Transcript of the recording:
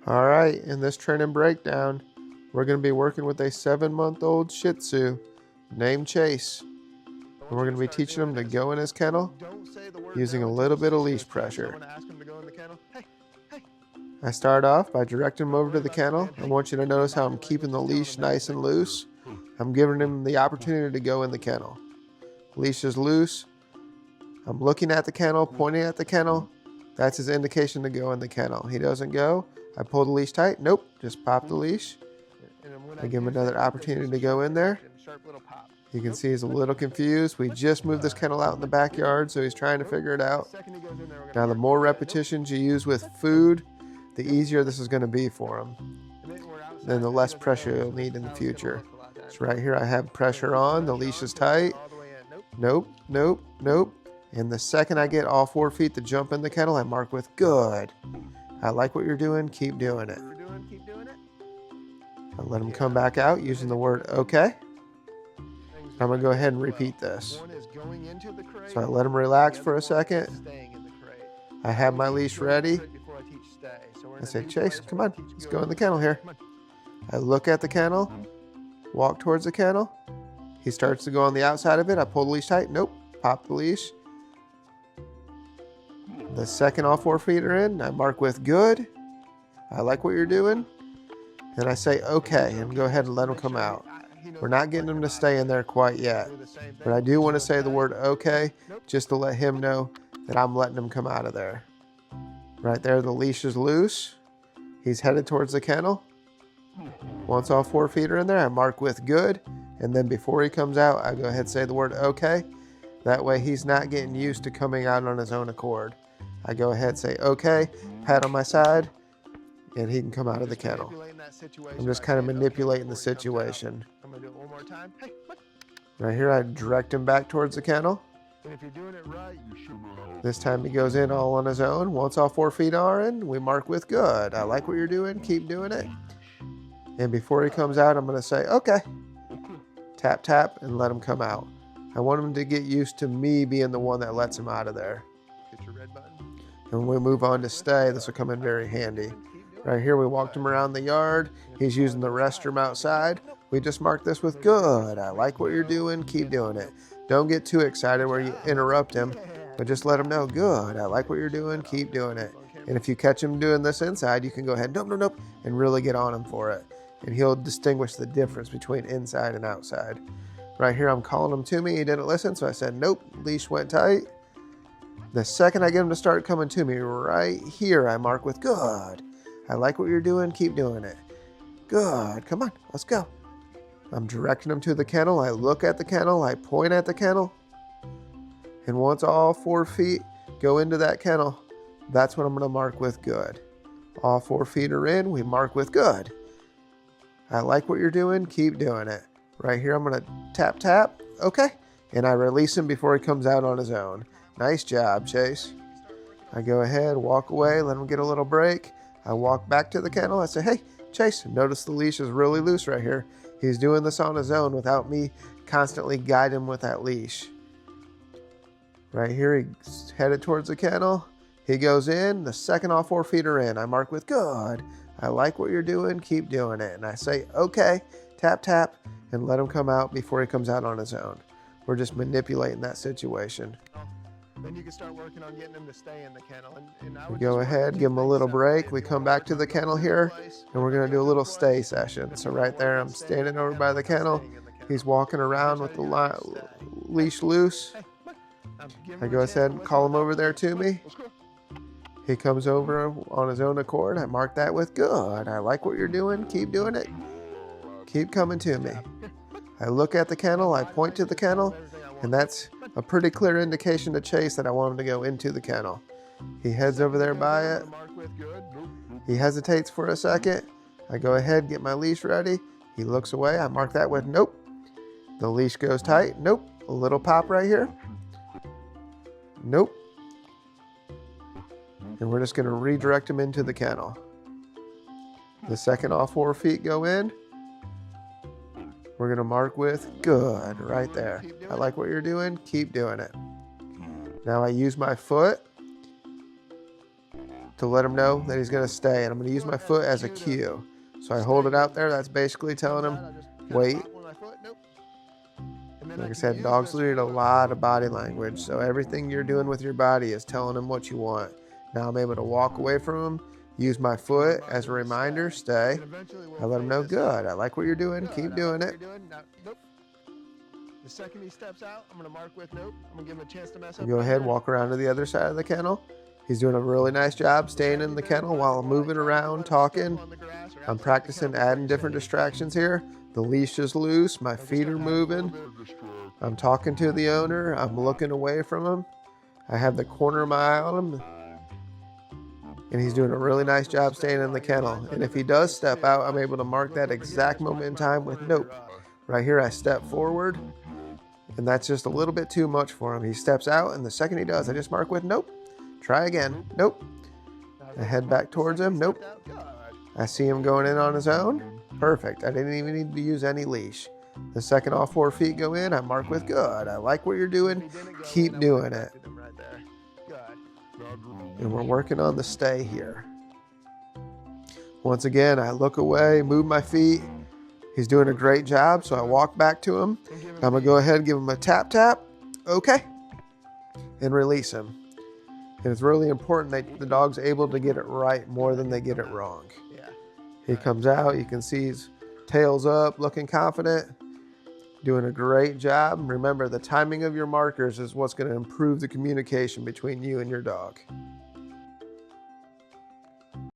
All right, in this training breakdown, we're going to be working with a 7-month-old Shih Tzu named Chase. And we're going to be teaching him to go in his kennel using a little bit of leash pressure. I start off by directing him over to the kennel. I want you to notice how I'm keeping the leash nice and loose. I'm giving him the opportunity to go in the kennel. Leash is loose. I'm looking at the kennel, pointing at the kennel. That's his indication to go in the kennel. He doesn't go. I pull the leash tight. Nope, just pop the leash. I give him another opportunity to go in there. You can see he's a little confused. We just moved this kennel out in the backyard, so he's trying to figure it out. Now, the more repetitions you use with food, the easier this is going to be for him. Then the less pressure he'll need in the future. So right here I have pressure on. The leash is tight. Nope, nope, nope. And the second I get all 4 feet to jump in the kennel, I mark with good. I like what you're doing. Keep doing it. I let him come back out using the word okay. I'm going to go ahead and repeat this. So I let him relax for a second. I have my leash ready. I say, Chase, come on, let's go in the kennel here. I look at the kennel, walk towards the kennel. He starts to go on the outside of it. I pull the leash tight. Nope, pop the leash. The second all 4 feet are in, I mark with good. I like what you're doing. And I say okay, and go ahead and let him come out. We're not getting him to stay in there quite yet. But I do want to say the word okay, just to let him know that I'm letting him come out of there. Right there, the leash is loose. He's headed towards the kennel. Once all 4 feet are in there, I mark with good. And then before he comes out, I go ahead and say the word okay. That way he's not getting used to coming out on his own accord. I go ahead and say okay, pat on my side, and he can come out of the kennel. I'm just kind of manipulating the situation. I'm going to do it one more time. Hey, look. Right here, I direct him back towards the kennel. And if you're doing it right, you should know. This time he goes in all on his own. Once all 4 feet are in, we mark with good. I like what you're doing. Keep doing it. And before he comes out, I'm going to say, okay. Tap, tap, and let him come out. I want him to get used to me being the one that lets him out of there. Hit your red button. And when we move on to stay, this will come in very handy. Right here, we walked him around the yard. He's using the restroom outside. We just marked this with good. I like what you're doing. Keep doing it. Don't get too excited where you interrupt him, but just let him know, good. I like what you're doing. Keep doing it. And if you catch him doing this inside, you can go ahead, nope, nope, nope, and really get on him for it. And he'll distinguish the difference between inside and outside. Right here, I'm calling him to me. He didn't listen, so I said, nope, leash went tight. The second I get him to start coming to me, right here, I mark with good. I like what you're doing. Keep doing it. Good. Come on. Let's go. I'm directing him to the kennel. I look at the kennel. I point at the kennel. And once all 4 feet go into that kennel, that's when I'm going to mark with good. All 4 feet are in. We mark with good. I like what you're doing. Keep doing it. Right here, I'm going to tap, tap. Okay. And I release him before he comes out on his own. Nice job, Chase. I go ahead, walk away, let him get a little break. I walk back to the kennel. I say, hey, Chase, notice the leash is really loose right here. He's doing this on his own without me constantly guiding him with that leash. Right here, he's headed towards the kennel. He goes in. The second all 4 feet are in, I mark with good. I like what you're doing. Keep doing it. And I say, okay, tap, tap, and let him come out before he comes out on his own. We're just manipulating that situation. Then you can start working on getting him to stay in the kennel. We go ahead, give him a little break. We come back to the kennel here, and we're going to do a little stay session. So right there, I'm standing over by the kennel. He's walking around with the leash loose. I go ahead and call him over there to me. He comes over on his own accord. I mark that with good. I like what you're doing. Keep doing it. Keep coming to me. I look at the kennel. I point to the kennel. And that's a pretty clear indication to Chase that I want him to go into the kennel. He heads over there by it. He hesitates for a second. I go ahead, get my leash ready. He looks away. I mark that with nope. The leash goes tight. Nope. A little pop right here. Nope. And we're just going to redirect him into the kennel. The second all 4 feet go in. We're going to mark with good right there. I like what you're doing. Keep doing it. Now I use my foot to let him know that he's going to stay. And I'm going to use my foot as a cue. So I hold it out there. That's basically telling him, wait. Like I said, dogs read a lot of body language. So everything you're doing with your body is telling him what you want. Now I'm able to walk away from him, use my foot as a reminder, stay. I let him know, good. I like what you're doing. Keep doing it. The second he steps out, I'm going to mark with nope. I'm going to give him a chance to mess up. Go ahead, walk around to the other side of the kennel. He's doing a really nice job staying in the kennel while I'm moving around, talking. I'm practicing adding different distractions here. The leash is loose. My feet are moving. I'm talking to the owner. I'm looking away from him. I have the corner of my eye on him. And he's doing a really nice job staying in the kennel. And if he does step out, I'm able to mark that exact moment in time with nope. Right here, I step forward. And that's just a little bit too much for him. He steps out, and the second he does, I just mark with nope. Try again. Nope. I head back towards him. Nope. I see him going in on his own. Perfect. I didn't even need to use any leash. The second all 4 feet go in, I mark with good. I like what you're doing. Keep doing it. And we're working on the stay here. Once again, I look away, move my feet. He's doing a great job, so I walk back to him. I'm going to go ahead and give him a tap, tap. Okay. And release him. And it's really important that the dog's able to get it right more than they get it wrong. He comes out. You can see his tail's up, looking confident. Doing a great job. Remember, the timing of your markers is what's going to improve the communication between you and your dog.